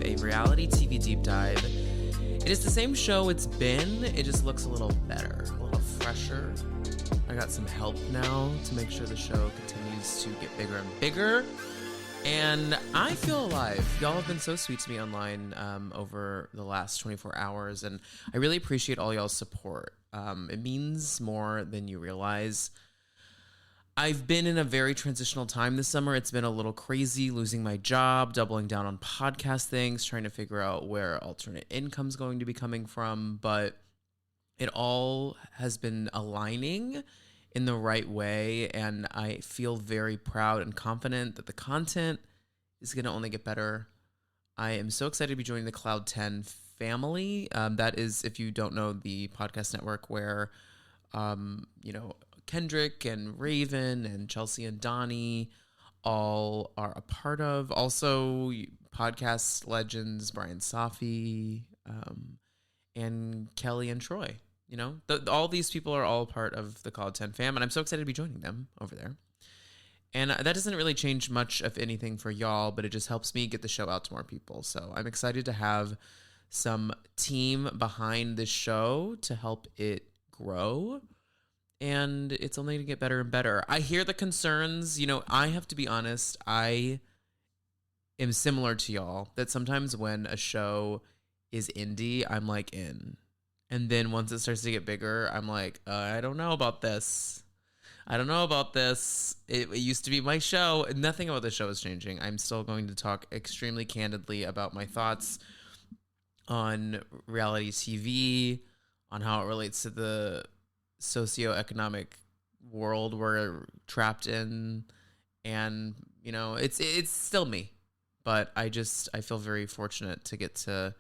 a reality TV deep dive. It is the same show it's been, it just looks a little better, a little fresher. I got some help now to make sure the show continues to get bigger and bigger. And I feel alive. Y'all have been so sweet to me online over the last 24 hours, and I really appreciate all y'all's support. It means more than you realize. I've been in a very transitional time this summer. It's been a little crazy, losing my job, doubling down on podcast things, trying to figure out where alternate income's going to be coming from, but it all has been aligning in the right way, and I feel very proud and confident that the content is going to only get better. I am so excited to be joining the Cloud 10 family. That is, if you don't know, the podcast network where, Kendrick and Raven and Chelsea and Donnie all are a part of. Also, podcast legends Brian Safi and Kelly and Troy. All these people are all part of the Cloud 10 fam, and I'm so excited to be joining them over there. And that doesn't really change much of anything for y'all, but it just helps me get the show out to more people. So I'm excited to have some team behind this show to help it grow. And it's only going to get better and better. I hear the concerns. I have to be honest. I am similar to y'all that sometimes when a show is indie, I'm like in. And then once it starts to get bigger, I'm like, I don't know about this. It used to be my show. Nothing about the show is changing. I'm still going to talk extremely candidly about my thoughts on reality TV, on how it relates to the socioeconomic world we're trapped in. And, it's still me. But I feel very fortunate to get to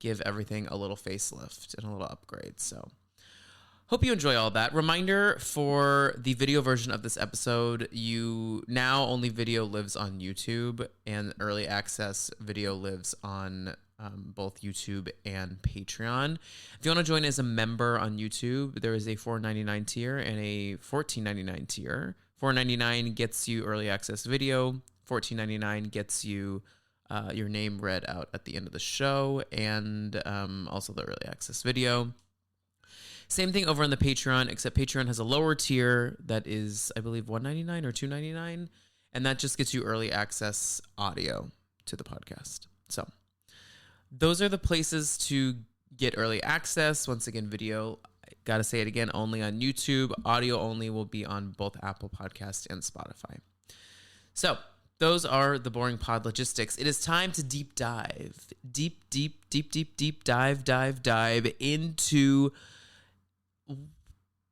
give everything a little facelift and a little upgrade. So hope you enjoy all that. Reminder for the video version of this episode, only video lives on YouTube, and early access video lives on both YouTube and Patreon. If you want to join as a member on YouTube, there is a $4.99 tier and a $14.99 tier. $4.99 gets you early access video. $14.99 gets you your name read out at the end of the show, and also the early access video. Same thing over on the Patreon, except Patreon has a lower tier that is, I believe, $1.99 or $2.99, and that just gets you early access audio to the podcast. So those are the places to get early access. Once again, video, I gotta say it again, only on YouTube. Audio only will be on both Apple Podcasts and Spotify. So those are the boring pod logistics. It is time to deep dive. Deep dive into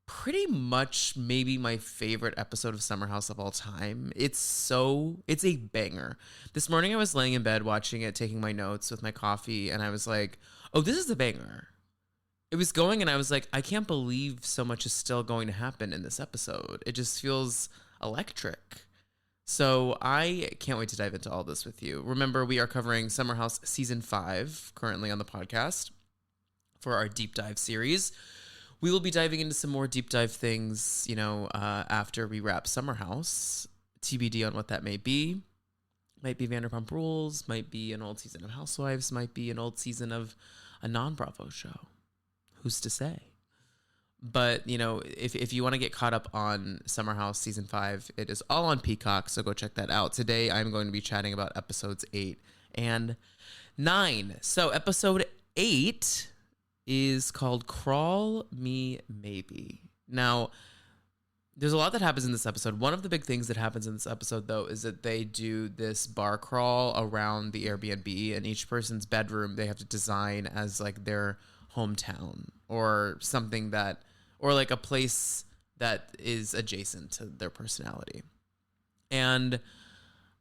pretty much maybe my favorite episode of Summer House of all time. It's a banger. This morning I was laying in bed watching it, taking my notes with my coffee, and I was like, oh, this is a banger. It was going, and I was like, I can't believe so much is still going to happen in this episode. It just feels electric. So I can't wait to dive into all this with you. Remember, we are covering Summer House Season 5 currently on the podcast for our deep dive series. We will be diving into some more deep dive things, after we wrap Summer House. TBD on what that may be. Might be Vanderpump Rules, might be an old season of Housewives, might be an old season of a non-Bravo show. Who's to say? But, if you want to get caught up on Summer House Season 5, it is all on Peacock, so go check that out. Today, I'm going to be chatting about episodes 8 and 9. So, episode 8 is called Crawl Me Maybe. Now, there's a lot that happens in this episode. One of the big things that happens in this episode, though, is that they do this bar crawl around the Airbnb, and each person's bedroom they have to design as, like, their hometown or something that, or like a place that is adjacent to their personality. And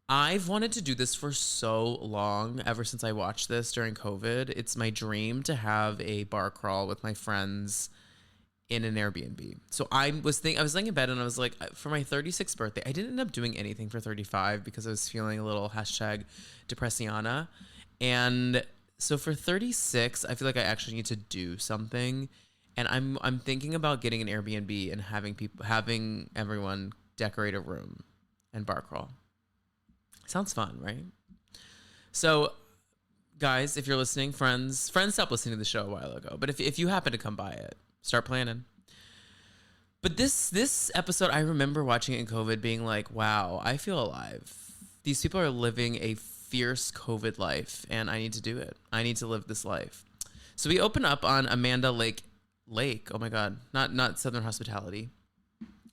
I've wanted to do this for so long, ever since I watched this during COVID. It's my dream to have a bar crawl with my friends in an Airbnb. So I was laying in bed and I was like, for my 36th birthday, I didn't end up doing anything for 35 because I was feeling a little #depressiana. And so for 36, I feel like I actually need to do something. And I'm thinking about getting an Airbnb and having everyone decorate a room and bar crawl. Sounds fun, right? So Guys, if you're listening, friends stopped listening to the show a while ago. But if you happen to come by it, start planning. But this episode, I remember watching it in COVID being like, wow, I feel alive. These people are living a fierce COVID life, and I need to do it. I need to live this life. So we open up on Amanda Lake. Oh my God, not Southern Hospitality.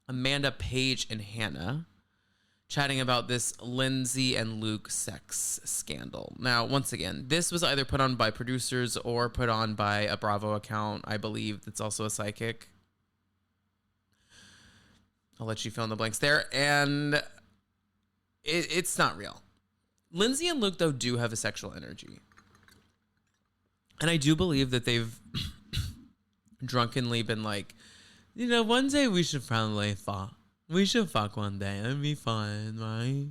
Amanda, Paige, and Hannah chatting about this Lindsay and Luke sex scandal. Now, once again, this was either put on by producers or put on by a Bravo account, I believe, that's also a psychic. I'll let you fill in the blanks there. And it's not real. Lindsay and Luke, though, do have a sexual energy. And I do believe that they've drunkenly been like, one day we should probably fuck. We should fuck one day. It'd be fun, right?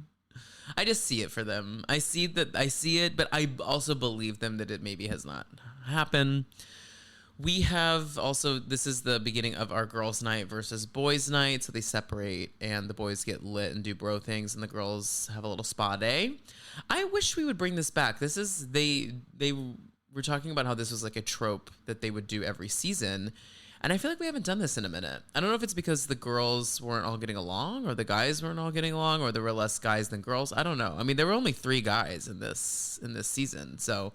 I just see it for them. I see it, but I also believe them that it maybe has not happened. We have also, this is the beginning of our girls' night versus boys' night. So they separate and the boys get lit and do bro things and the girls have a little spa day. I wish we would bring this back. This is, they were talking about how this was like a trope that they would do every season. And I feel like we haven't done this in a minute. I don't know if it's because the girls weren't all getting along or the guys weren't all getting along or there were less guys than girls. I don't know. I mean, there were only 3 guys in this season. So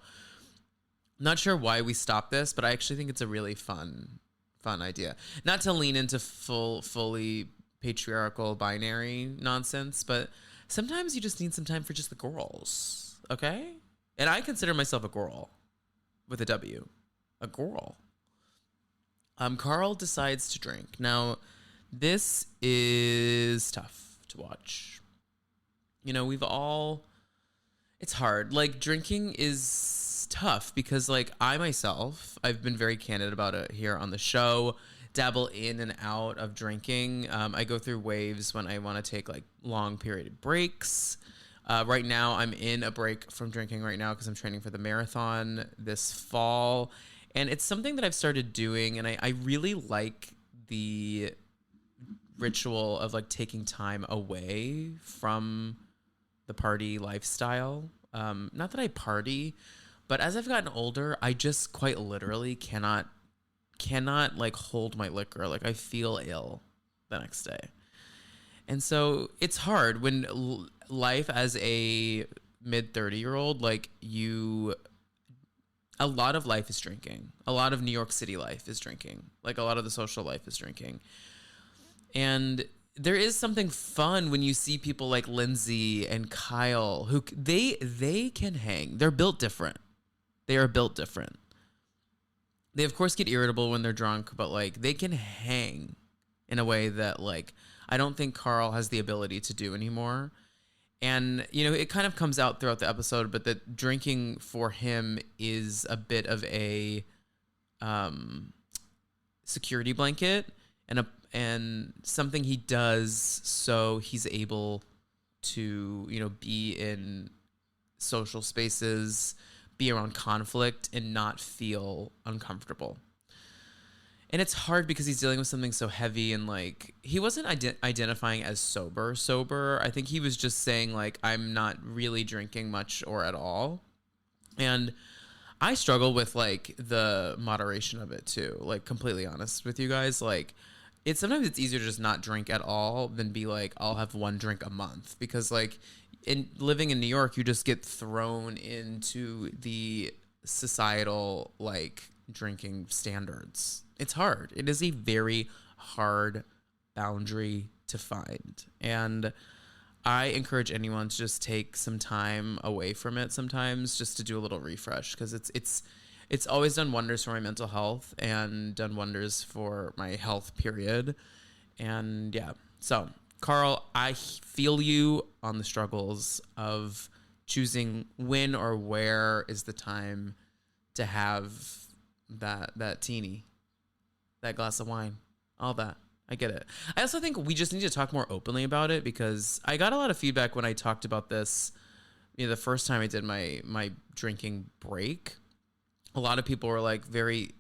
not sure why we stopped this, but I actually think it's a really fun idea. Not to lean into fully patriarchal binary nonsense, but sometimes you just need some time for just the girls. Okay? And I consider myself a girl with a W. A girl. Carl decides to drink. Now, this is tough to watch. It's hard. Like, drinking is tough because, like, I've been very candid about it here on the show, dabble in and out of drinking. I go through waves when I want to take, like, long period breaks. Right now, I'm in a break from drinking right now because I'm training for the marathon this fall. And it's something that I've started doing, and I really like the ritual of, like, taking time away from the party lifestyle. Not that I party, but as I've gotten older, I just quite literally cannot like hold my liquor. Like, I feel ill the next day. And so it's hard when life as a mid-30-year-old, like, a lot of life is drinking. A lot of New York City life is drinking. Like, a lot of the social life is drinking. And there is something fun when you see people like Lindsay and Kyle who they can hang. They're built different. They are built different. They, of course, get irritable when they're drunk, but, like, they can hang in a way that, like, I don't think Carl has the ability to do anymore. And, it kind of comes out throughout the episode, but that drinking for him is a bit of a security blanket and something he does so he's able to, be in social spaces, be around conflict, and not feel uncomfortable. And it's hard because he's dealing with something so heavy and, like, he wasn't identifying as sober. I think he was just saying, like, I'm not really drinking much or at all. And I struggle with, like, the moderation of it too. Like, completely honest with you guys. Like, sometimes it's easier to just not drink at all than be like, I'll have 1 drink a month. Because, like, in living in New York, you just get thrown into the societal, like, drinking standards. It's hard. It is a very hard boundary to find. And I encourage anyone to just take some time away from it sometimes, just to do a little refresh, because it's always done wonders for my mental health and done wonders for my health, period. And yeah, so Carl, I feel you on the struggles of choosing when or where is the time to have that teeny, that glass of wine, all that. I get it. I also think we just need to talk more openly about it, because I got a lot of feedback when I talked about this, the first time I did my drinking break. A lot of people were like very,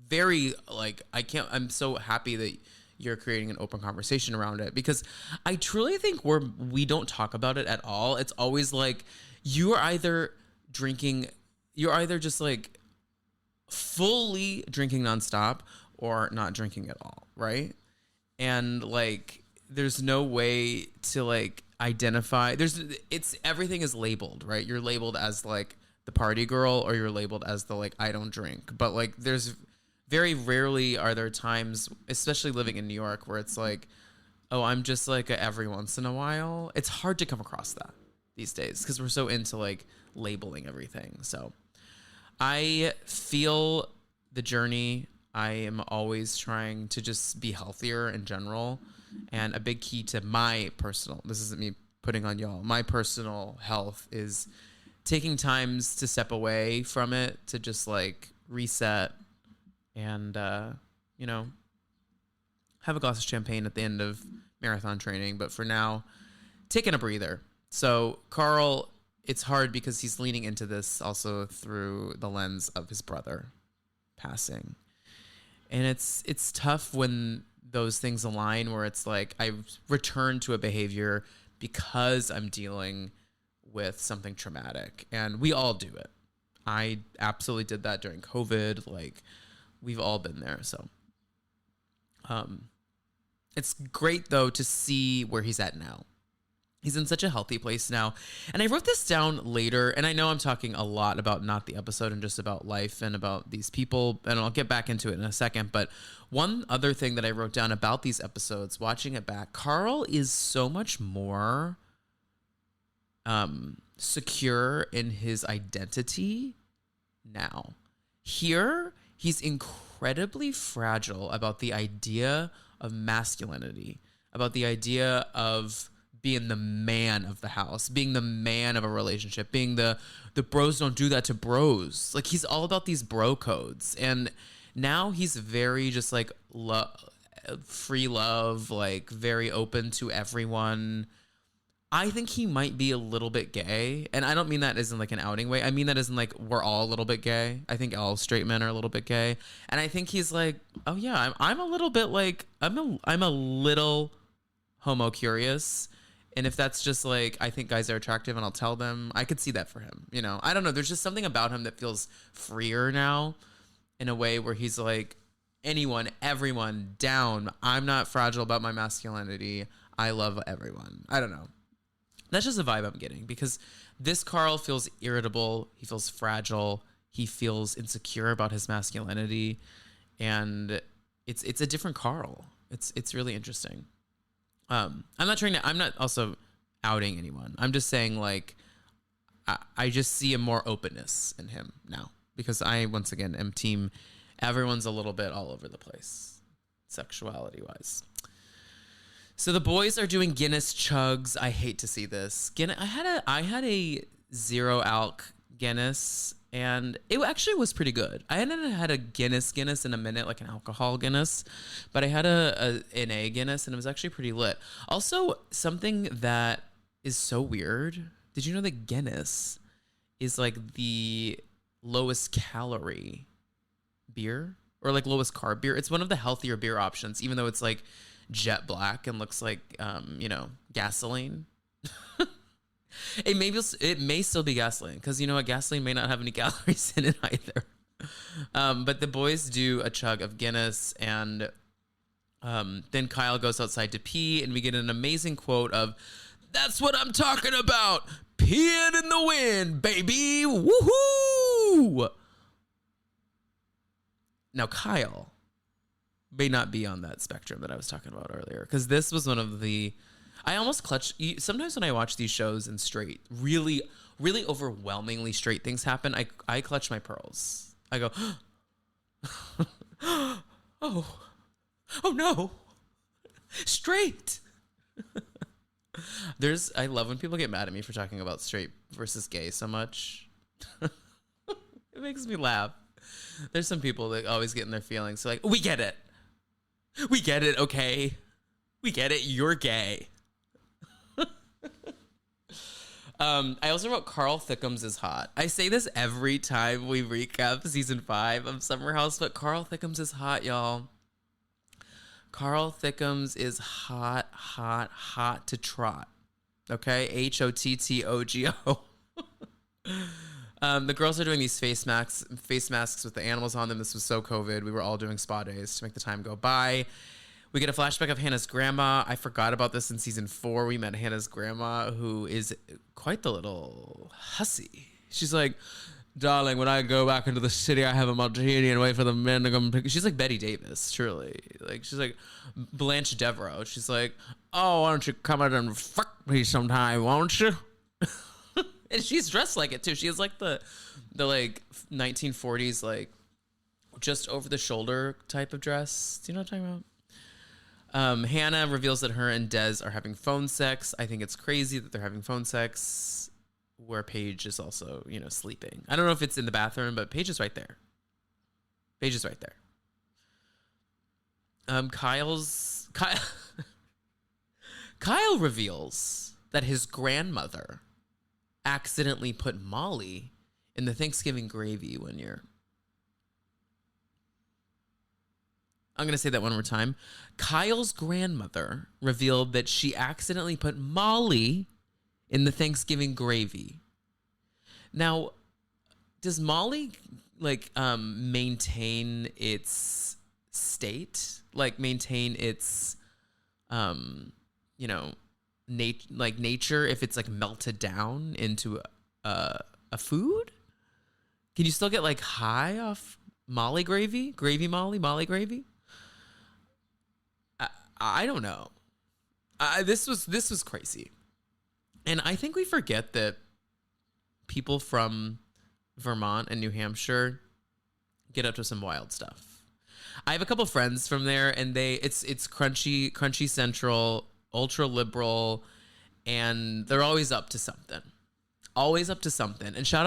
very like, I'm so happy that you're creating an open conversation around it, because I truly think we don't talk about it at all. It's always like, you are either drinking you're either just like fully drinking nonstop or not drinking at all, right? And like there's no way to like identify. It's everything is labeled, right? You're labeled as like the party girl or you're labeled as the like I don't drink. But like there's very rarely are there times, especially living in New York, where it's like, oh, I'm just like a every once in a while. It's hard to come across that these days because we're so into like labeling everything. So I feel the journey. I am always trying to just be healthier in general. And a big key to my personal, this isn't me putting on y'all, my personal health is taking times to step away from it, to just like reset and, you know, have a glass of champagne at the end of marathon training. But for now, taking a breather. So Carl, it's hard because he's leaning into this also through the lens of his brother passing. And it's tough when those things align, where it's like I return to a behavior because I'm dealing with something traumatic. And we all do it. I absolutely did that during COVID. Like we've all been there. So it's great though to see where he's at now. He's in such a healthy place now. And I wrote this down later, and I know I'm talking a lot about not the episode and just about life and about these people, and I'll get back into it in a second. But one other thing that I wrote down about these episodes, watching it back, Carl is so much more secure in his identity now. Here, he's incredibly fragile about the idea of masculinity, about the idea of being the man of the house, being the man of a relationship, being the bros don't do that to bros. Like he's all about these bro codes. And now he's very just like free love, like very open to everyone. I think he might be a little bit gay. And I don't mean that as in like an outing way. I mean that as in like we're all a little bit gay. I think all straight men are a little bit gay. And I think he's like, oh yeah, I'm a little bit like, I'm a little homo curious. And if that's just like, I think guys are attractive and I'll tell them, I could see that for him. You know, I don't know. There's just something about him that feels freer now in a way where he's like, anyone, everyone down. I'm not fragile about my masculinity. I love everyone. I don't know. That's just a vibe I'm getting because this Carl feels irritable. He feels fragile. He feels insecure about his masculinity. And it's a different Carl. It's really interesting. I'm not also outing anyone. I'm just saying like, I just see a more openness in him now because I, once again, am team. Everyone's a little bit all over the place, sexuality wise. So the boys are doing Guinness chugs. I hate to see this. I had a 0 alc Guinness, and it actually was pretty good. I hadn't had a Guinness in a minute, like an alcohol Guinness, but I had an A Guinness, and it was actually pretty lit. Also, something that is so weird. Did you know that Guinness is like the lowest calorie beer or like lowest carb beer? It's one of the healthier beer options, even though it's like jet black and looks like, gasoline. It may still be gasoline because you know what, gasoline may not have any calories in it either. But the boys do a chug of Guinness, and then Kyle goes outside to pee, and we get an amazing quote of, "That's what I'm talking about, peeing in the wind, baby, woohoo!" Now Kyle may not be on that spectrum that I was talking about earlier, because this was one of the, I almost clutch. Sometimes when I watch these shows and straight, really, really overwhelmingly straight things happen, I clutch my pearls. I go, oh no, straight. I love when people get mad at me for talking about straight versus gay so much. It makes me laugh. There's some people that always get in their feelings. So like, we get it. We get it, okay? We get it. You're gay. I also wrote Carl Thickums is hot. I say this every time we recap season 5 of Summer House, but Carl Thickums is hot, y'all. Carl Thickums is hot, hot, hot to trot. Okay? HOTTOGO. The girls are doing these face masks with the animals on them. This was so COVID. We were all doing spa days to make the time go by. We get a flashback of Hannah's grandma. I forgot about this in season 4. We met Hannah's grandma, who is quite the little hussy. She's like, darling, when I go back into the city, I have a martini and wait for the men to come pick. She's like Betty Davis, truly. Like, she's like Blanche Devereaux. She's like, oh, why don't you come out and fuck me sometime, won't you? And she's dressed like it too. She has like the like 1940s like just over the shoulder type of dress. Do you know what I'm talking about? Hannah reveals that her and Des are having phone sex. I think it's crazy that they're having phone sex where Paige is also, sleeping. I don't know if it's in the bathroom, but Paige is right there. Paige is right there. Kyle reveals that his grandmother accidentally put Molly in the Thanksgiving gravy one year. I'm going to say that one more time. Kyle's grandmother revealed that she accidentally put Molly in the Thanksgiving gravy. Now, does Molly maintain its state? Like maintain its nature if it's like melted down into a food? Can you still get like high off Molly gravy? Molly gravy? I don't know. This was crazy. And I think we forget that people from Vermont and New Hampshire get up to some wild stuff. I have a couple friends from there, and it's crunchy central, ultra liberal, and they're always up to something. Always up to something. And shout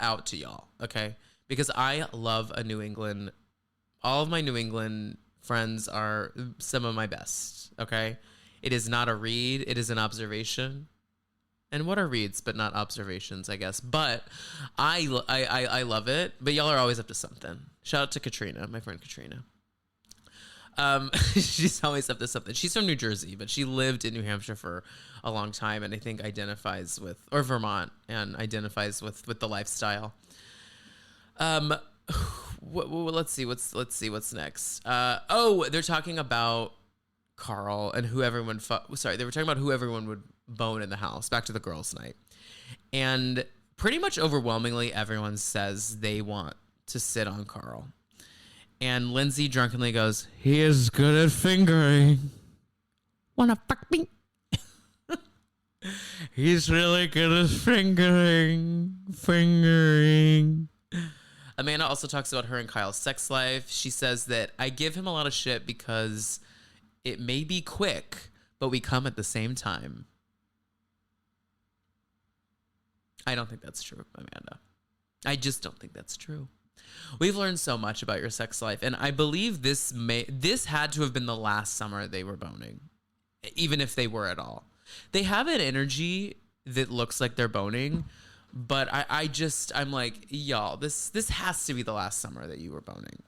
out to y'all, okay? Because I love a New England. All of my New England friends are some of my best, okay? It is not a read, it is an observation. And what are reads but not observations, I guess. But I love it. But y'all are always up to something. Shout out to Katrina, my friend Katrina. She's always up to something. She's from New Jersey, but she lived in New Hampshire for a long time, and I think identifies with, or Vermont, and identifies with the lifestyle. Let's see what's next. They're talking about Carl and who everyone. They were talking about who everyone would bone in the house. Back to the girls' night, and pretty much overwhelmingly, everyone says they want to sit on Carl. And Lindsay drunkenly goes, "He is good at fingering. Wanna fuck me?" He's really good at fingering. Amanda also talks about her and Kyle's sex life. She says that I give him a lot of shit because it may be quick, but we come at the same time. I don't think that's true, Amanda. I just don't think that's true. We've learned so much about your sex life, and I believe this had to have been the last summer they were boning, even if they were at all. They have an energy that looks like they're boning, but I'm like, y'all, this has to be the last summer that you were boning.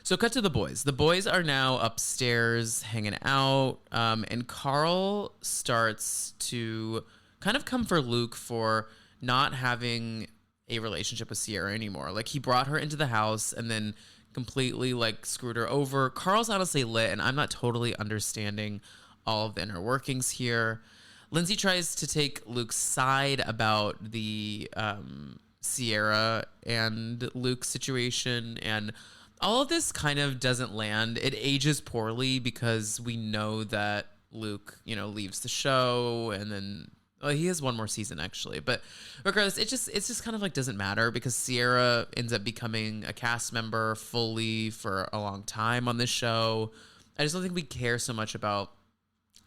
So cut to the boys. The boys are now upstairs hanging out, and Carl starts to kind of come for Luke for not having a relationship with Sierra anymore. Like, he brought her into the house and then completely like screwed her over. Carl's honestly lit, and I'm not totally understanding all of the inner workings here. Lindsay tries to take Luke's side about the Sierra and Luke situation, and all of this kind of doesn't land. It ages poorly because we know that Luke, leaves the show, and then he has one more season actually. But regardless, it's just kind of like doesn't matter because Sierra ends up becoming a cast member fully for a long time on this show. I just don't think we care so much about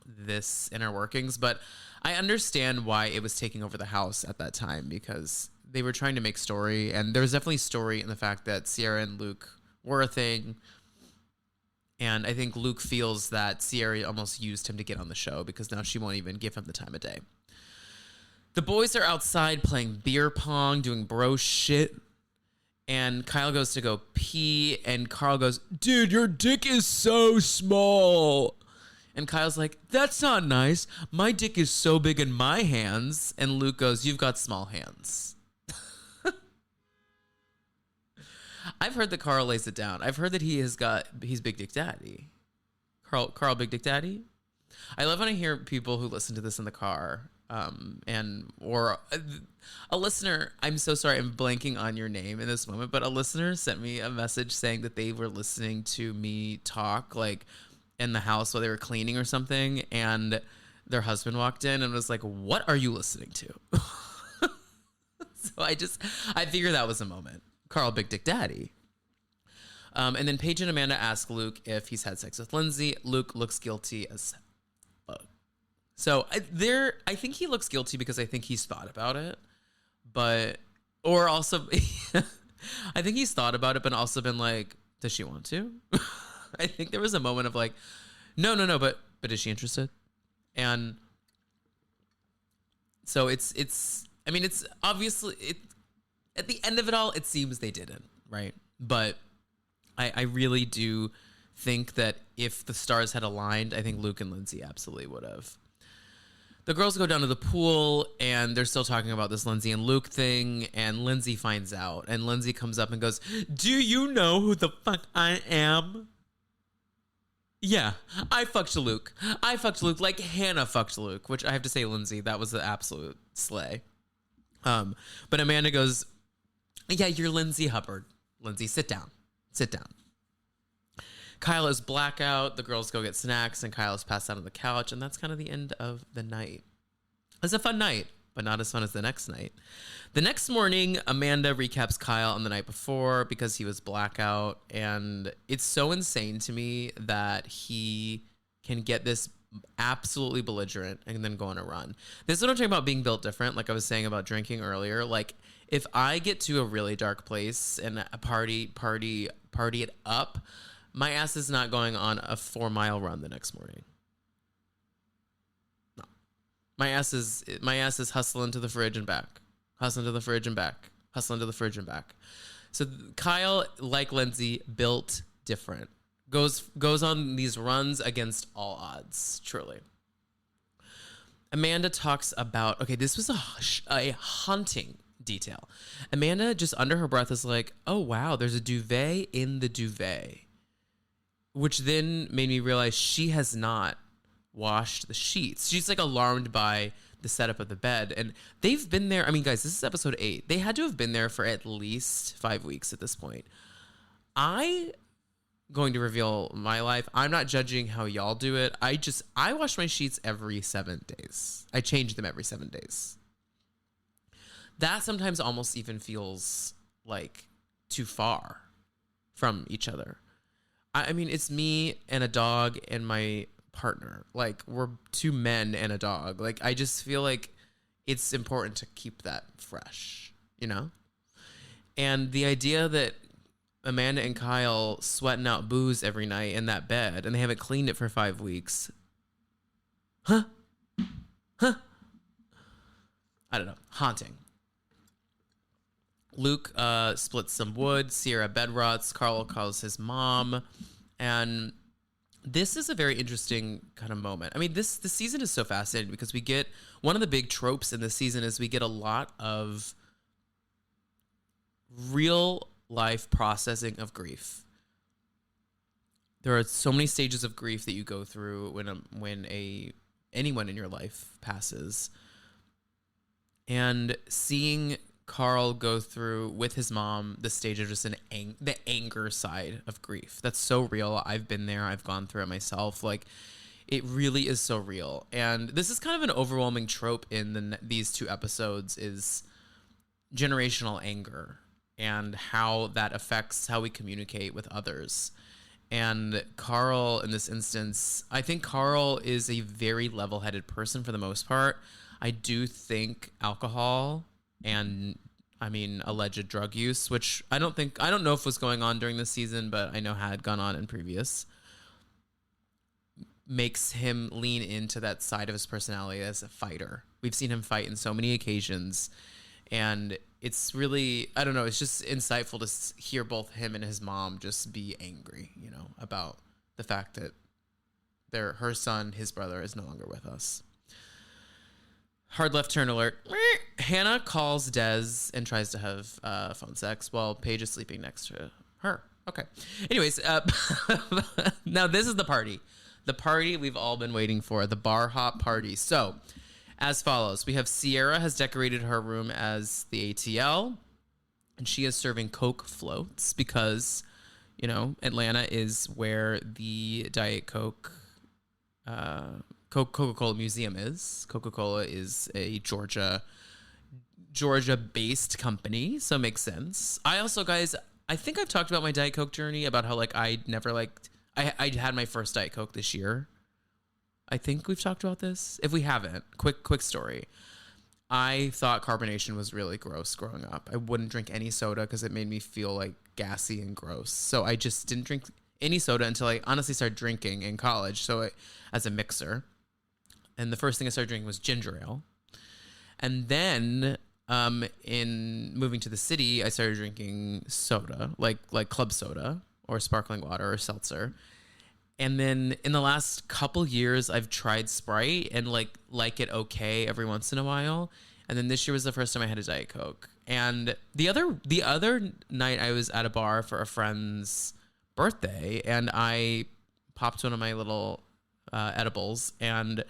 this inner workings, but I understand why it was taking over the house at that time because they were trying to make story, and there was definitely story in the fact that Sierra and Luke were a thing. And I think Luke feels that Sierra almost used him to get on the show because now she won't even give him the time of day. The boys are outside playing beer pong, doing bro shit. And Kyle goes to go pee, and Carl goes, "Dude, your dick is so small." And Kyle's like, "That's not nice. My dick is so big in my hands." And Luke goes, "You've got small hands." I've heard that Carl lays it down. I've heard that he's Big Dick Daddy. Carl Big Dick Daddy. I love when I hear people who listen to this in the car, or a listener. I'm so sorry, I'm blanking on your name in this moment, but a listener sent me a message saying that they were listening to me talk like in the house while they were cleaning or something, and their husband walked in and was like, "What are you listening to?" So I figured that was a moment. Carl Big Dick Daddy. And then Paige and Amanda ask Luke if he's had sex with Lindsay. Luke looks guilty as fuck. So I think he looks guilty because I think he's thought about it, or also, I think he's thought about it, but also been like, does she want to? I think there was a moment of like, no, but is she interested? And so it's obviously at the end of it all, it seems they didn't, right? But I really do think that if the stars had aligned, I think Luke and Lindsay absolutely would have. The girls go down to the pool, and they're still talking about this Lindsay and Luke thing, and Lindsay finds out, and Lindsay comes up and goes, "Do you know who the fuck I am?" Yeah, I fucked Luke. I fucked Luke like Hannah fucked Luke, which I have to say, Lindsay, that was the absolute slay. But Amanda goes, "Yeah, you're Lindsay Hubbard. Lindsay, sit down. Sit down." Kyle is blackout. The girls go get snacks, and Kyle is passed out on the couch, and that's kind of the end of the night. It was a fun night, but not as fun as the next night. The next morning, Amanda recaps Kyle on the night before because he was blackout, and it's so insane to me that he can get this absolutely belligerent and then go on a run. This is what I'm talking about being built different, like I was saying about drinking earlier. Like, if I get to a really dark place and a party it up, my ass is not going on a 4-mile run the next morning. No. My ass is hustling to the fridge and back. Hustling to the fridge and back. Hustling to the fridge and back. So Kyle, like Lindsay, built different. Goes on these runs against all odds, truly. Amanda talks about, okay, this was a haunting detail. Amanda, just under her breath, is like, "Oh, wow, there's a duvet in the duvet." Which then made me realize she has not washed the sheets. She's like alarmed by the setup of the bed. And they've been there. I mean, guys, this is episode 8. They had to have been there for at least 5 weeks at this point. Going to reveal my life. I'm not judging how y'all do it. I wash my sheets every 7 days. I change them every 7 days. That sometimes almost even feels like too far from each other. I mean, it's me and a dog and my partner. Like, we're 2 men and a dog. Like, I just feel like it's important to keep that fresh, you know? And the idea that Amanda and Kyle sweating out booze every night in that bed and they haven't cleaned it for 5 weeks. Huh? I don't know. Haunting. Luke splits some wood. Sierra bed rots. Carl calls his mom. And this is a very interesting kind of moment. I mean, this season is so fascinating because we get, one of the big tropes in this season is we get a lot of real life processing of grief. There are so many stages of grief that you go through when anyone in your life passes. And seeing Carl go through with his mom the stage of just the anger side of grief. That's so real. I've been there. I've gone through it myself. Like, it really is so real. And this is kind of an overwhelming trope in these 2 episodes is generational anger and how that affects how we communicate with others. And Carl, in this instance, I think Carl is a very level-headed person for the most part. I do think alcohol and, I mean, alleged drug use, which I don't know if was going on during this season, but I know had gone on in previous, makes him lean into that side of his personality as a fighter. We've seen him fight in so many occasions, and it's really, I don't know, it's just insightful to hear both him and his mom just be angry, you know, about the fact that her son, his brother, is no longer with us. Hard left turn alert. Hannah calls Des and tries to have phone sex while Paige is sleeping next to Her. Okay. Anyways, now this is the party. The party we've all been waiting for, the bar hop party. So, as follows. We have Sierra has decorated her room as the ATL, and she is serving Coke floats because, Atlanta is where the Diet Coke, Coca-Cola Museum is. Coca-Cola is a Georgia-based company, so it makes sense. I also, guys, I think I've talked about my Diet Coke journey, about how I had my first Diet Coke this year. I think we've talked about this. If we haven't, quick story. I thought carbonation was really gross growing up. I wouldn't drink any soda because it made me feel like gassy and gross. So I just didn't drink any soda until I honestly started drinking in college. So as a mixer. And the first thing I started drinking was ginger ale. And then in moving to the city, I started drinking soda, like club soda or sparkling water or seltzer. And then in the last couple years, I've tried Sprite and like it okay every once in a while. And then this year was the first time I had a Diet Coke. And the other night I was at a bar for a friend's birthday, and I popped one of my little edibles and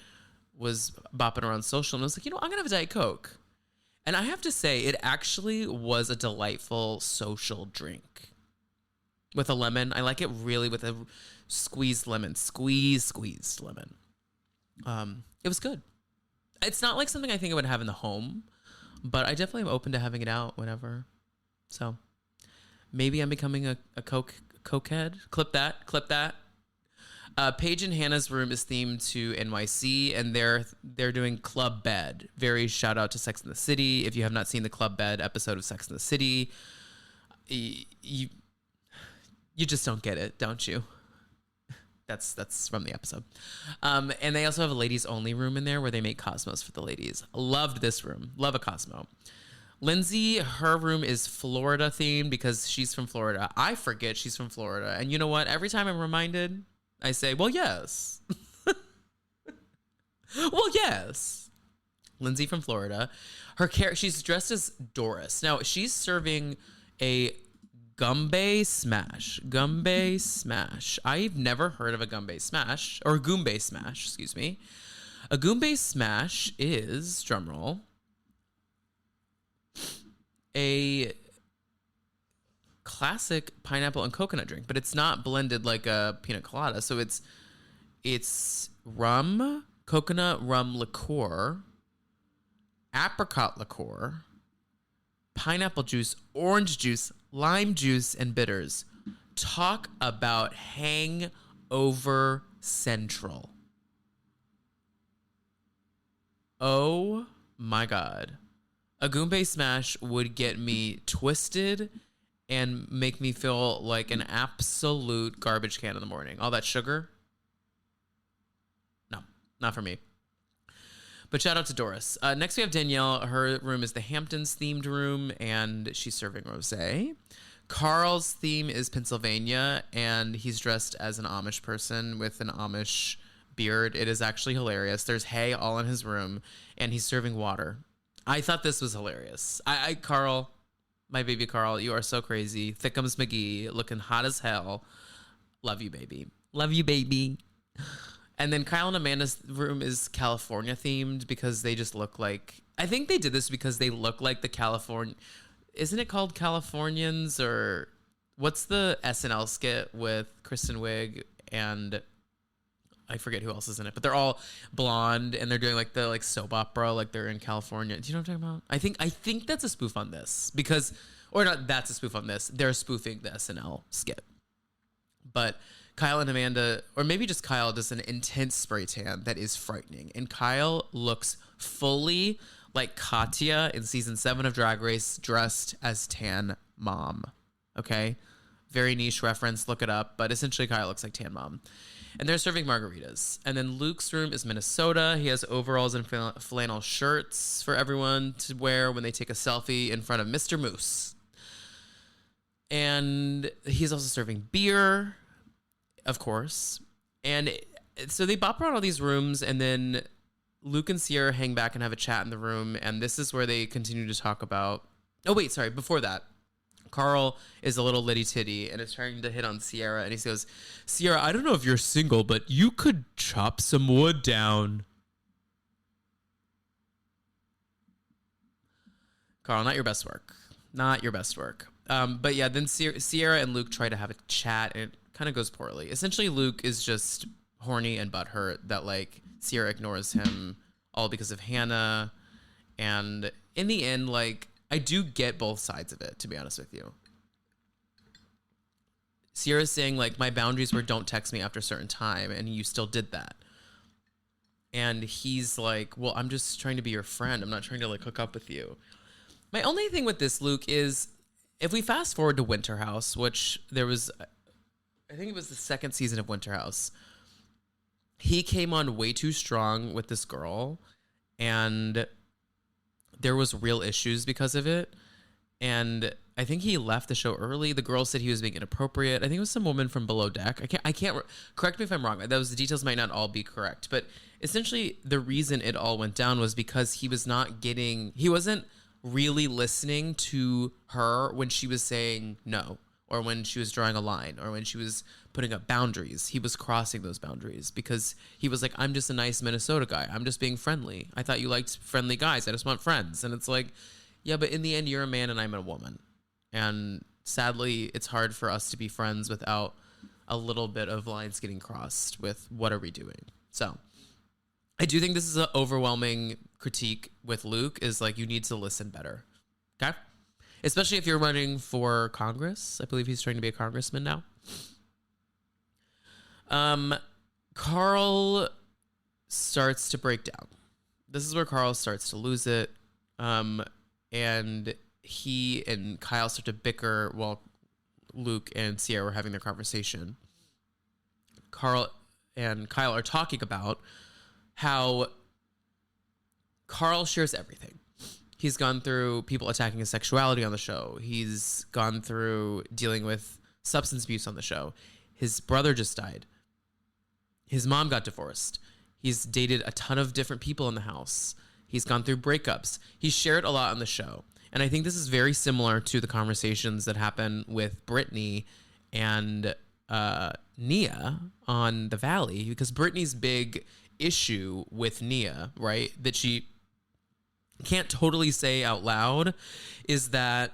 was bopping around social, and I was like, I'm gonna have a Diet Coke. And I have to say, it actually was a delightful social drink with a lemon. I like it really with a squeezed lemon. Squeezed lemon. It was good. It's not like something I think I would have in the home, but I definitely am open to having it out whenever. So maybe I'm becoming a cokehead. Clip that. Paige and Hannah's room is themed to NYC, and they're doing Club Bed. Very shout out to Sex and the City. If you have not seen the Club Bed episode of Sex and the City, you just don't get it, don't you? That's from the episode. And they also have a ladies only room in there where they make Cosmos for the ladies. Loved this room. Love a Cosmo. Lindsay, her room is Florida themed because she's from Florida. I forget she's from Florida. And you know what? Every time I'm reminded, I say, well, yes. Well, yes. Lindsay from Florida. She's dressed as Doris. Now, she's serving a Gumbe Smash. I've never heard of a Gumbe Smash, or Goombay Smash, excuse me. A Goombay Smash is, drumroll, a classic pineapple and coconut drink, but it's not blended like a pina colada. So it's rum, coconut rum liqueur, apricot liqueur, pineapple juice, orange juice, lime juice, and bitters. Talk about hangover central. Oh my God. A Goombay Smash would get me twisted and make me feel like an absolute garbage can in the morning. All that sugar? No, not for me. But shout out to Doris. Next we have Danielle. Her room is the Hamptons themed room, and she's serving rosé. Carl's theme is Pennsylvania, and he's dressed as an Amish person with an Amish beard. It is actually hilarious. There's hay all in his room, and he's serving water. I thought this was hilarious. Carl, my baby Carl, you are so crazy. Thickums McGee, looking hot as hell. Love you, baby. Love you, baby. And then Kyle and Amanda's room is California themed because they just look like, I think they did this because they look like the California, isn't it called Californians, or what's the SNL skit with Kristen Wiig and I forget who else is in it, but they're all blonde and they're doing the soap opera, like they're in California. Do you know what I'm talking about? I think that's a spoof on this because, or not, that's a spoof on this. They're spoofing the SNL skit. But Kyle and Amanda, or maybe just Kyle, does an intense spray tan that is frightening. And Kyle looks fully like Katya in season 7 of Drag Race, dressed as Tan Mom. Okay? Very niche reference, look it up. But essentially Kyle looks like Tan Mom. And they're serving margaritas. And then Luke's room is Minnesota. He has overalls and flannel shirts for everyone to wear when they take a selfie in front of Mr. Moose. And he's also serving beer, of course. And so they bop around all these rooms, and then Luke and Sierra hang back and have a chat in the room. And this is where they continue to talk about... Oh, wait, sorry. Before that, Carl is a little litty titty and is trying to hit on Sierra, and he goes, Sierra, I don't know if you're single, but you could chop some wood down. Carl, not your best work. Not your best work. But yeah, then Sierra and Luke try to have a chat, and it kind of goes poorly. Essentially, Luke is just horny and butthurt that, like, Sierra ignores him all because of Hannah. And in the end, like, I do get both sides of it, to be honest with you. Sierra's saying, like, my boundaries were don't text me after a certain time, and you still did that. And he's like, well, I'm just trying to be your friend. I'm not trying to, like, hook up with you. My only thing with this, Luke, is if we fast forward to Winter House, which there was, I think it was the second season of Winter House, he came on way too strong with this girl, and there was real issues because of it. And I think he left the show early. The girl said he was being inappropriate. I think it was some woman from Below Deck. I can't correct me if I'm wrong. Those details might not all be correct, but essentially the reason it all went down was because he wasn't really listening to her when she was saying no, or when she was drawing a line, or when she was putting up boundaries. He was crossing those boundaries because he was like, I'm just a nice Minnesota guy. I'm just being friendly. I thought you liked friendly guys. I just want friends. And it's like, yeah, but in the end, you're a man and I'm a woman. And sadly, it's hard for us to be friends without a little bit of lines getting crossed with what are we doing. So I do think this is an overwhelming critique with Luke, is like, you need to listen better. Okay? Especially if you're running for Congress. I believe he's trying to be a congressman now. Carl starts to break down. This is where Carl starts to lose it. And he and Kyle start to bicker while Luke and Sierra were having their conversation. Carl and Kyle are talking about how Carl shares everything. He's gone through people attacking his sexuality on the show. He's gone through dealing with substance abuse on the show. His brother just died. His mom got divorced. He's dated a ton of different people in the house. He's gone through breakups. He's shared a lot on the show. And I think this is very similar to the conversations that happen with Brittany and Nia on The Valley, because Brittany's big issue with Nia, right, that she can't totally say out loud, is that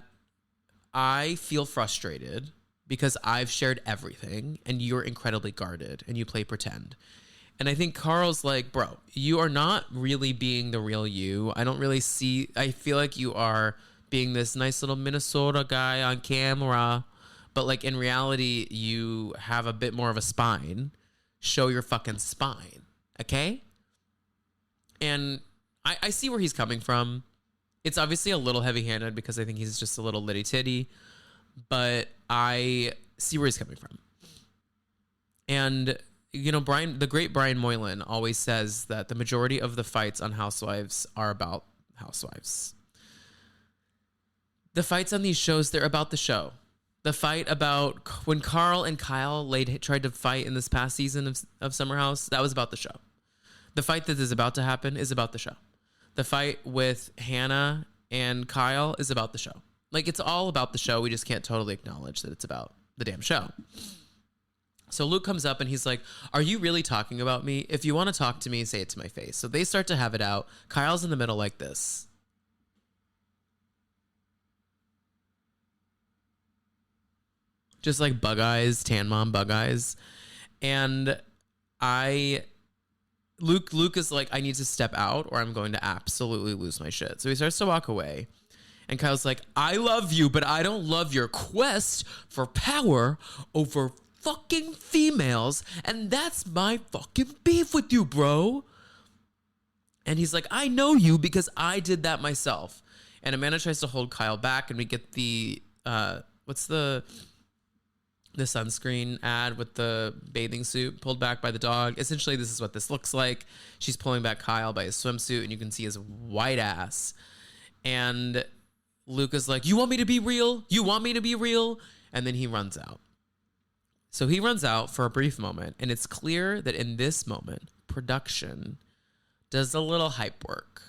I feel frustrated because I've shared everything and you're incredibly guarded and you play pretend. And I think Carl's like, bro, you are not really being the real you. I feel like you are being this nice little Minnesota guy on camera, but like in reality, you have a bit more of a spine. Show your fucking spine, okay? And I see where he's coming from. It's obviously a little heavy-handed because I think he's just a little litty-titty, but I see where he's coming from. And, you know, the great Brian Moylan always says that the majority of the fights on Housewives are about housewives. The fights on these shows, they're about the show. The fight about when Carl and Kyle tried to fight in this past season of Summer House, that was about the show. The fight that is about to happen is about the show. The fight with Hannah and Kyle is about the show. Like, it's all about the show. We just can't totally acknowledge that it's about the damn show. So Luke comes up and he's like, are you really talking about me? If you want to talk to me, say it to my face. So they start to have it out. Kyle's in the middle like this. Just like bug eyes, tan mom bug eyes. And Luke is like, I need to step out or I'm going to absolutely lose my shit. So he starts to walk away. And Kyle's like, I love you, but I don't love your quest for power over fucking females. And that's my fucking beef with you, bro. And he's like, I know you because I did that myself. And Amanda tries to hold Kyle back, and we get the, what's the sunscreen ad with the bathing suit pulled back by the dog. Essentially, this is what this looks like. She's pulling back Kyle by his swimsuit, and you can see his white ass. And Luke is like, you want me to be real? You want me to be real? And then he runs out. So he runs out for a brief moment, and it's clear that in this moment, production does a little hype work.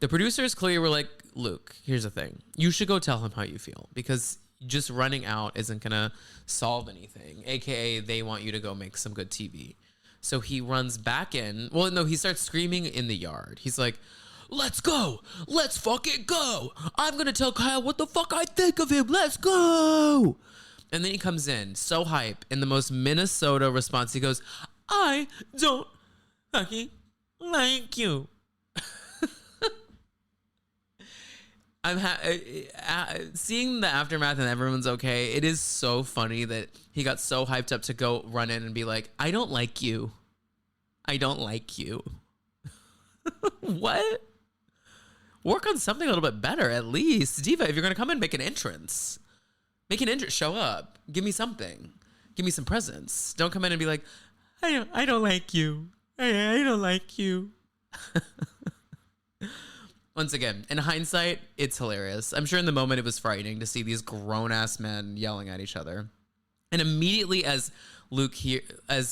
The producers clearly were like, Luke, here's the thing. You should go tell him how you feel, because just running out isn't going to solve anything. AKA, they want you to go make some good TV. So he runs back in. Well, no, he starts screaming in the yard. He's like, let's go. Let's fucking go. I'm going to tell Kyle what the fuck I think of him. Let's go. And then he comes in so hype. In the most Minnesota response, he goes, I don't fucking like you. I'm seeing the aftermath and everyone's okay. It is so funny that he got so hyped up to go run in and be like, I don't like you. I don't like you. What? Work on something a little bit better, at least. Diva, if you're going to come in, make an entrance. Make an entrance. Show up. Give me something. Give me some presents. Don't come in and be like, I don't like you. I don't like you. Once again, in hindsight, it's hilarious. I'm sure in the moment it was frightening to see these grown-ass men yelling at each other. And immediately as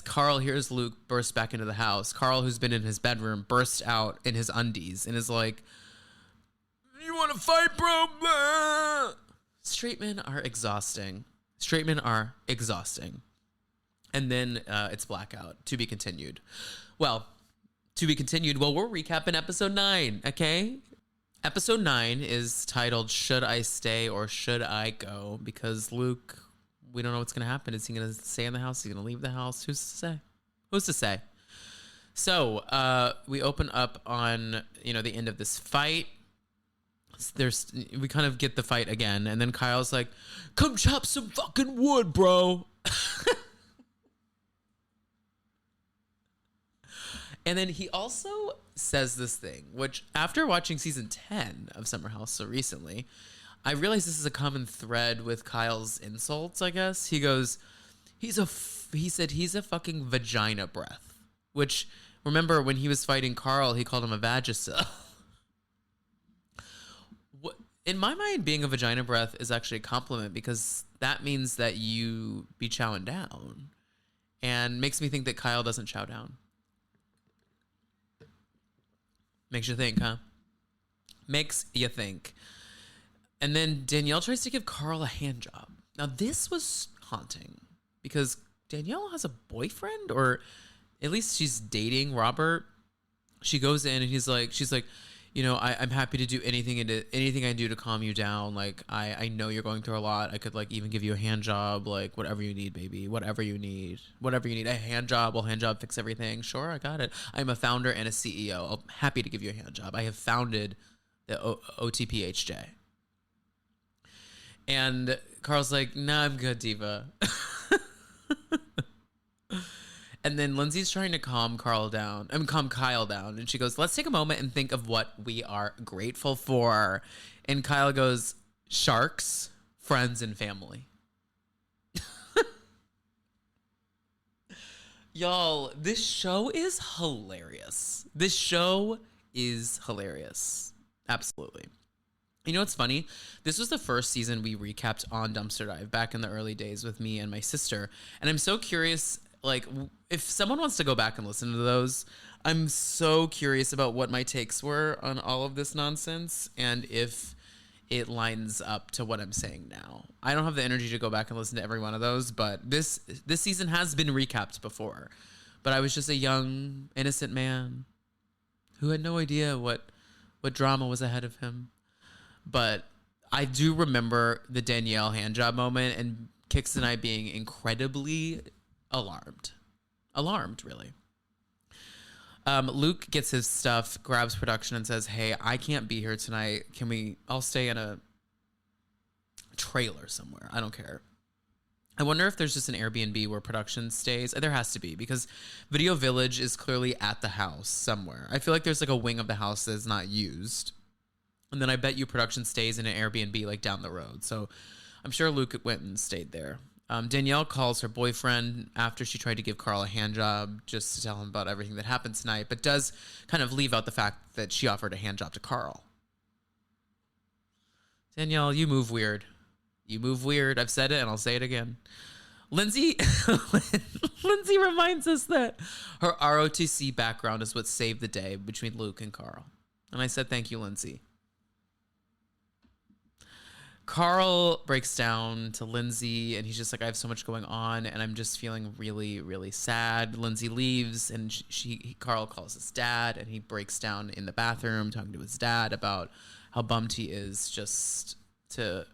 Carl hears Luke burst back into the house, Carl, who's been in his bedroom, bursts out in his undies and is like, you want to fight, bro? Blah. Straight men are exhausting. Straight men are exhausting. And then it's blackout. To be continued. Well, we're recapping episode 9, okay? Episode 9 is titled Should I Stay or Should I Go? Because Luke, we don't know what's going to happen. Is he going to stay in the house? Is he going to leave the house? Who's to say? So we open up on, the end of this fight. We kind of get the fight again. And then Kyle's like, come chop some fucking wood, bro. And then he also says this thing, which after watching season 10 of Summer House so recently, I realized this is a common thread with Kyle's insults, I guess. He goes, he said he's a fucking vagina breath, which, remember when he was fighting Carl, he called him a vagisil. In my mind, being a vagina breath is actually a compliment, because that means that you be chowing down, and makes me think that Kyle doesn't chow down. Makes you think, huh? Makes you think. And then Danielle tries to give Carl a hand job. Now, this was haunting, because Danielle has a boyfriend, or at least she's dating Robert. She goes in and she's like, I'm happy to do anything I do to calm you down. Like, I know you're going through a lot. I could even give you a hand job, whatever you need, baby. Whatever you need. A hand job. Will hand job fix everything? Sure, I got it. I'm a founder and a CEO. I'm happy to give you a hand job. I have founded the OTPHJ. And Carl's like, nah, I'm good, Diva. And then Lindsay's trying to calm Kyle down. And she goes, let's take a moment and think of what we are grateful for. And Kyle goes, sharks, friends, and family. Y'all, this show is hilarious. Absolutely. You know what's funny? This was the first season we recapped on Dumpster Dive back in the early days with me and my sister. And I'm so curious, if someone wants to go back and listen to those, I'm so curious about what my takes were on all of this nonsense and if it lines up to what I'm saying now. I don't have the energy to go back and listen to every one of those, but this season has been recapped before. But I was just a young, innocent man who had no idea what drama was ahead of him. But I do remember the Danielle handjob moment and Kix and I being incredibly alarmed, really. Luke gets his stuff, grabs production and says, hey, I can't be here tonight. I'll stay in a trailer somewhere. I don't care. I wonder if there's just an Airbnb where production stays. There has to be, because Video Village is clearly at the house somewhere. I feel like there's a wing of the house that is not used. And then I bet you production stays in an Airbnb down the road. So I'm sure Luke went and stayed there. Danielle calls her boyfriend after she tried to give Carl a hand job just to tell him about everything that happened tonight, but does kind of leave out the fact that she offered a hand job to Carl. Danielle, you move weird. I've said it and I'll say it again. Lindsay reminds us that her ROTC background is what saved the day between Luke and Carl. And I said, thank you, Lindsay. Carl breaks down to Lindsay and he's just like, I have so much going on and I'm just feeling really, really sad. Lindsay leaves and Carl calls his dad and he breaks down in the bathroom talking to his dad about how bummed he is just to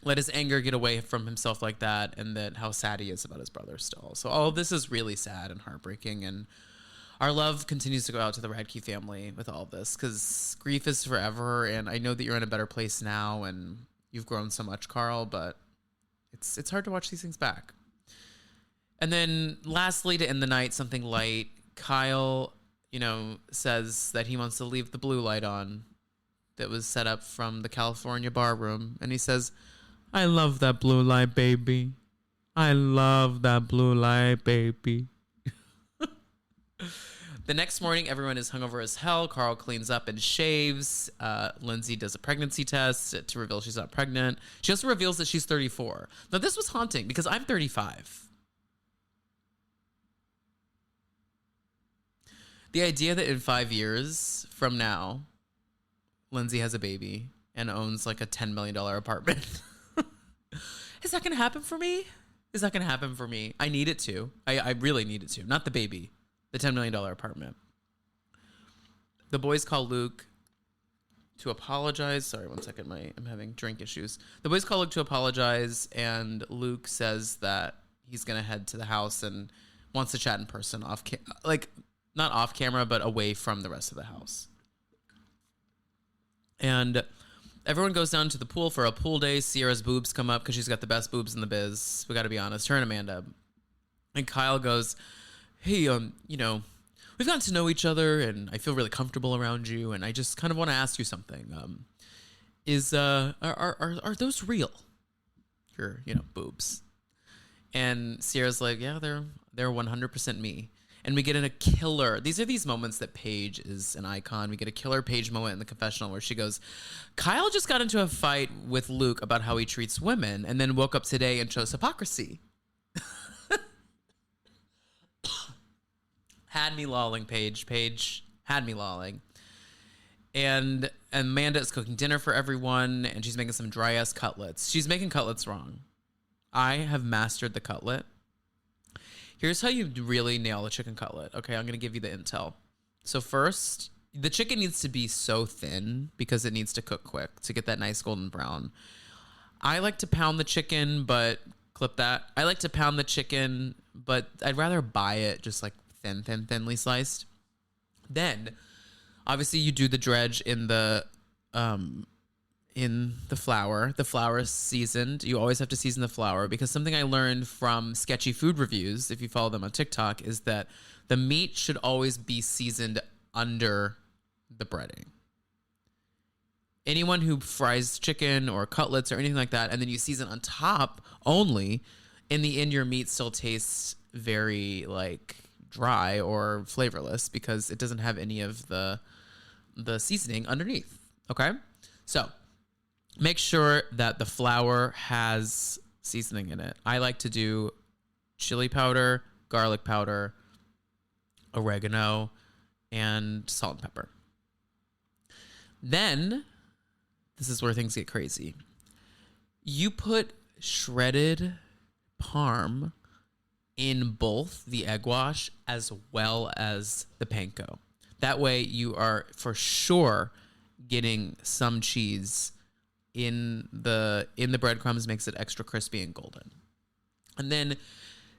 let his anger get away from himself like that, and that how sad he is about his brother still. So all of this is really sad and heartbreaking, and our love continues to go out to the Radke family with all of this, because grief is forever, and I know that you're in a better place now, and you've grown so much, Carl, but it's hard to watch these things back. And then lastly, to end the night, something light, Kyle, says that he wants to leave the blue light on that was set up from the California bar room, and he says, I love that blue light, baby. I love that blue light, baby. The next morning, everyone is hungover as hell. Carl cleans up and shaves. Lindsay does a pregnancy test to reveal she's not pregnant. She also reveals that she's 34. Now, this was haunting because I'm 35. The idea that in 5 years from now, Lindsay has a baby and owns like a $10 million apartment. Is that going to happen for me? Is that going to happen for me? I need it to. I really need it to. Not the baby. The $10 million apartment. The boys call Luke to apologize. Sorry, one second. I'm having drink issues. The boys call Luke to apologize, and Luke says that he's going to head to the house and wants to chat in person not off camera, but away from the rest of the house. And everyone goes down to the pool for a pool day. Sierra's boobs come up because she's got the best boobs in the biz. We got to be honest. Her and Amanda. And Kyle goes, hey, we've gotten to know each other and I feel really comfortable around you. And I just kind of want to ask you something. Are those real? Your, boobs. And Sierra's like, yeah, they're 100% me. And we get in a killer. These are these moments that Paige is an icon. We get a killer Paige moment in the confessional where she goes, Kyle just got into a fight with Luke about how he treats women and then woke up today and chose hypocrisy. Had me lolling, Paige. Paige had me lolling. And Amanda is cooking dinner for everyone, and she's making some dry-ass cutlets. She's making cutlets wrong. I have mastered the cutlet. Here's how you really nail a chicken cutlet. Okay, I'm going to give you the intel. So first, the chicken needs to be so thin because it needs to cook quick to get that nice golden brown. I like to pound the chicken, but clip that. I like to pound the chicken, but I'd rather buy it just like thinly sliced. Then, obviously, you do the dredge in the flour. The flour is seasoned. You always have to season the flour because something I learned from sketchy food reviews, if you follow them on TikTok, is that the meat should always be seasoned under the breading. Anyone who fries chicken or cutlets or anything like that, and then you season on top only, in the end, your meat still tastes very dry or flavorless because it doesn't have any of the seasoning underneath. Okay? So make sure that the flour has seasoning in it. I like to do chili powder, garlic powder, oregano, and salt and pepper. Then, this is where things get crazy. You put shredded parm in both the egg wash as well as the panko. That way you are for sure getting some cheese in the breadcrumbs, makes it extra crispy and golden. And then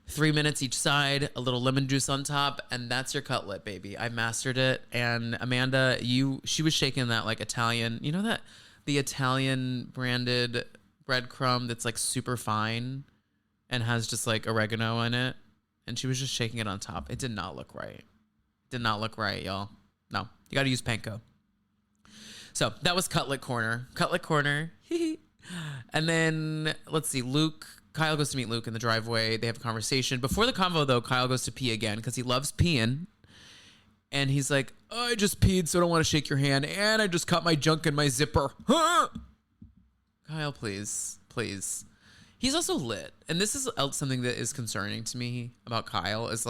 3 minutes each side, a little lemon juice on top, and that's your cutlet, baby. I mastered it. And Amanda, she was shaking that like Italian, that the Italian branded breadcrumb that's like super fine and has just like oregano in it. And she was just shaking it on top. It did not look right. Did not look right, y'all. No, you got to use panko. So that was Cutlet Corner. Cutlet Corner. And then, let's see, Kyle goes to meet Luke in the driveway. They have a conversation. Before the convo, though, Kyle goes to pee again because he loves peeing. And he's like, I just peed, so I don't want to shake your hand. And I just caught my junk in my zipper. Kyle, please. He's also lit. And this is something that is concerning to me about Kyle is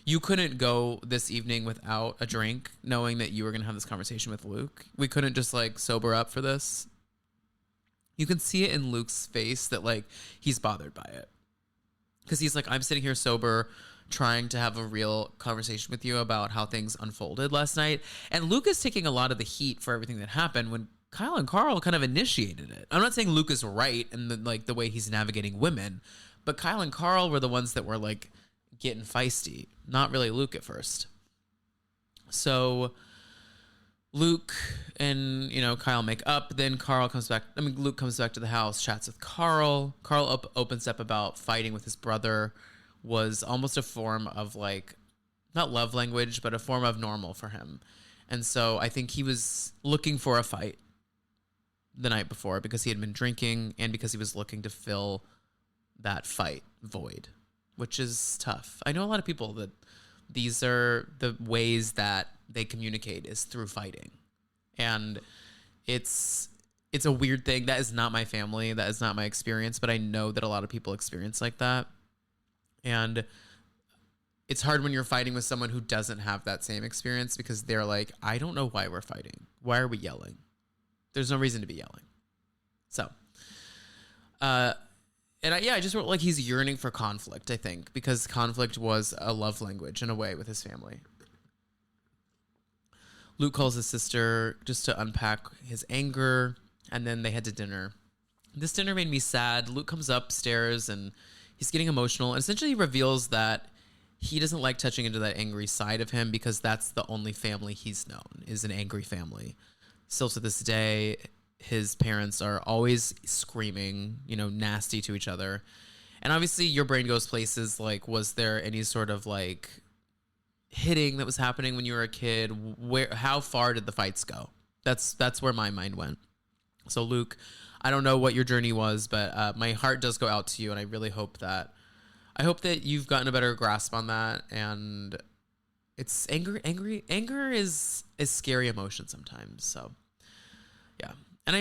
you couldn't go this evening without a drink knowing that you were going to have this conversation with Luke. We couldn't just sober up for this. You can see it in Luke's face that like he's bothered by it. Because he's like, I'm sitting here sober, trying to have a real conversation with you about how things unfolded last night. And Luke is taking a lot of the heat for everything that happened when Kyle and Carl kind of initiated it. I'm not saying Luke is right in the way he's navigating women, but Kyle and Carl were the ones that were like getting feisty, not really Luke at first. So Luke and, Kyle make up. Then Luke comes back to the house, chats with Carl. Carl opens up about fighting with his brother was almost a form of like, not love language, but a form of normal for him. And so I think he was looking for a fight the night before because he had been drinking and because he was looking to fill that fight void, which is tough. I know a lot of people that these are the ways that they communicate is through fighting. And it's a weird thing. That is not my family. That is not my experience, but I know that a lot of people experience like that. And it's hard when you're fighting with someone who doesn't have that same experience because they're like, I don't know why we're fighting. Why are we yelling? There's no reason to be yelling. So, I just wrote like he's yearning for conflict, I think, because conflict was a love language in a way with his family. Luke calls his sister just to unpack his anger, and then they head to dinner. This dinner made me sad. Luke comes upstairs and he's getting emotional, and essentially he reveals that he doesn't like touching into that angry side of him because that's the only family he's known, is an angry family. Still to this day, his parents are always screaming, nasty to each other. And obviously your brain goes places like, was there any sort of like hitting that was happening when you were a kid? How far did the fights go? That's where my mind went. So Luke, I don't know what your journey was, but my heart does go out to you, and I really hope that you've gotten a better grasp on that. And it's anger is a scary emotion sometimes. So yeah. And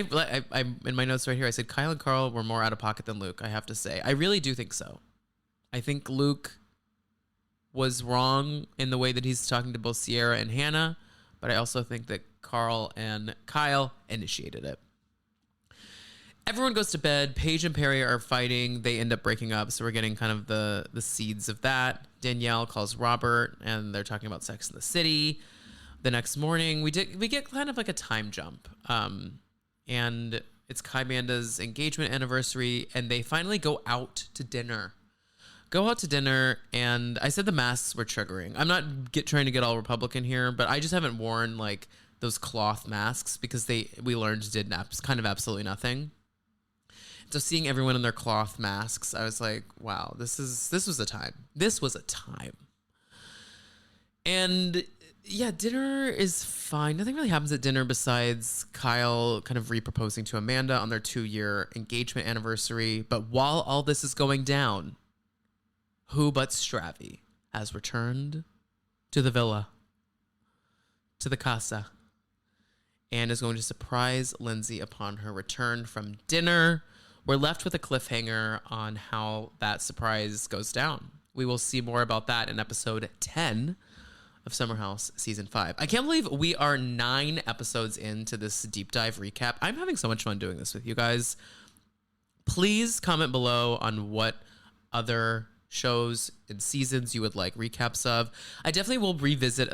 I in my notes right here, I said Kyle and Carl were more out of pocket than Luke. I have to say, I really do think so. I think Luke was wrong in the way that he's talking to both Sierra and Hannah, but I also think that Carl and Kyle initiated it. Everyone goes to bed. Paige and Perry are fighting. They end up breaking up, so we're getting kind of the seeds of that. Danielle calls Robert, and they're talking about Sex in the City. The next morning, we get kind of like a time jump, and it's Kai Manda's engagement anniversary, and they finally go out to dinner. And I said the masks were triggering. I'm not trying to get all Republican here, but I just haven't worn like those cloth masks because we learned did kind of absolutely nothing. So seeing everyone in their cloth masks, I was like, wow, this was a time. This was a time. And yeah, dinner is fine. Nothing really happens at dinner besides Kyle kind of re-proposing to Amanda on their 2-year engagement anniversary. But while all this is going down, who but Stravy has returned to the villa, to the casa, and is going to surprise Lindsay upon her return from dinner. We're left with a cliffhanger on how that surprise goes down. We will see more about that in episode 10 of Summer House Season 5. I can't believe we are 9 episodes into this deep dive recap. I'm having so much fun doing this with you guys. Please comment below on what other shows and seasons you would like recaps of. I definitely will revisit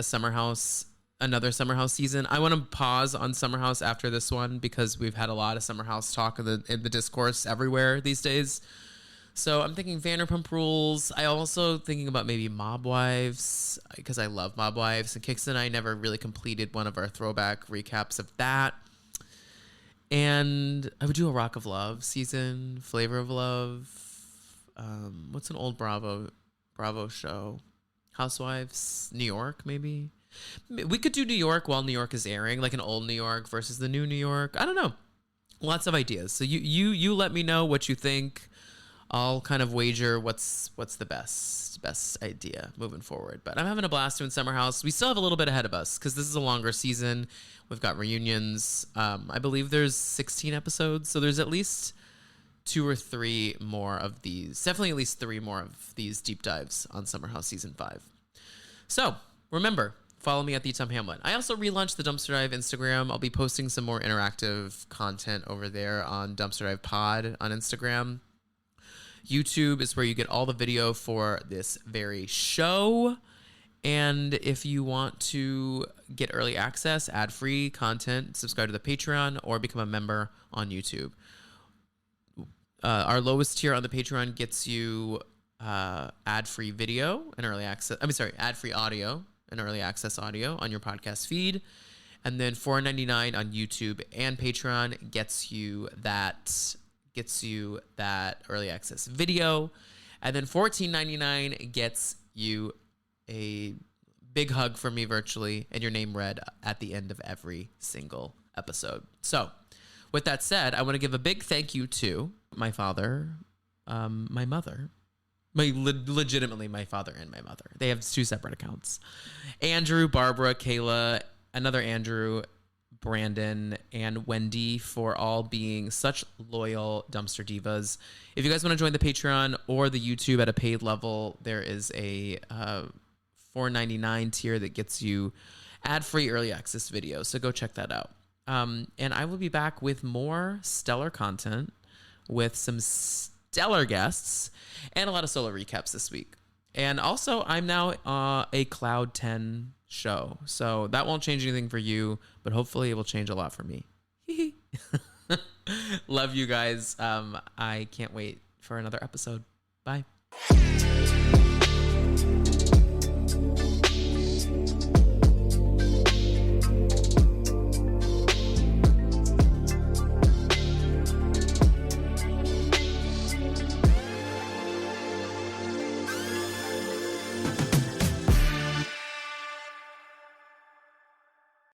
another Summer House season. I want to pause on Summer House after this one because we've had a lot of Summer House talk in the discourse everywhere these days. So I'm thinking Vanderpump Rules. I also thinking about maybe Mob Wives because I love Mob Wives. And Kix and I never really completed one of our throwback recaps of that. And I would do a Rock of Love season, Flavor of Love. What's an old Bravo show? Housewives, New York, maybe. We could do New York while New York is airing, like an old New York versus the new New York. I don't know. Lots of ideas. So you let me know what you think. I'll kind of wager what's the best idea moving forward. But I'm having a blast doing Summer House. We still have a little bit ahead of us because this is a longer season. We've got reunions. I believe there's 16 episodes, so there's at least 2 or 3 more of these. Definitely at least 3 more of these deep dives on Summer House Season 5. So remember, follow me at the Tom Hamlin. I also relaunched the Dumpster Dive Instagram. I'll be posting some more interactive content over there on Dumpster Dive Pod on Instagram. YouTube is where you get all the video for this very show. And if you want to get early access, ad-free content, subscribe to the Patreon or become a member on YouTube. Our lowest tier on the Patreon gets you ad-free video and early access. Ad-free audio and early access audio on your podcast feed. And then $4.99 on YouTube and Patreon gets you that early access video. And then $14.99 gets you a big hug from me virtually and your name read at the end of every single episode. So with that said, I want to give a big thank you to my father, my mother, legitimately my father and my mother. They have 2 separate accounts. Andrew, Barbara, Kayla, another Andrew, Brandon, and Wendy for all being such loyal dumpster divas. If you guys want to join the Patreon or the YouTube at a paid level, there is a $4.99 tier that gets you ad-free early access videos. So go check that out. And I will be back with more stellar content with some stellar guests and a lot of solo recaps this week. And also, I'm now a Cloud 10 show. So that won't change anything for you, but hopefully it will change a lot for me. Love you guys. I can't wait for another episode. Bye.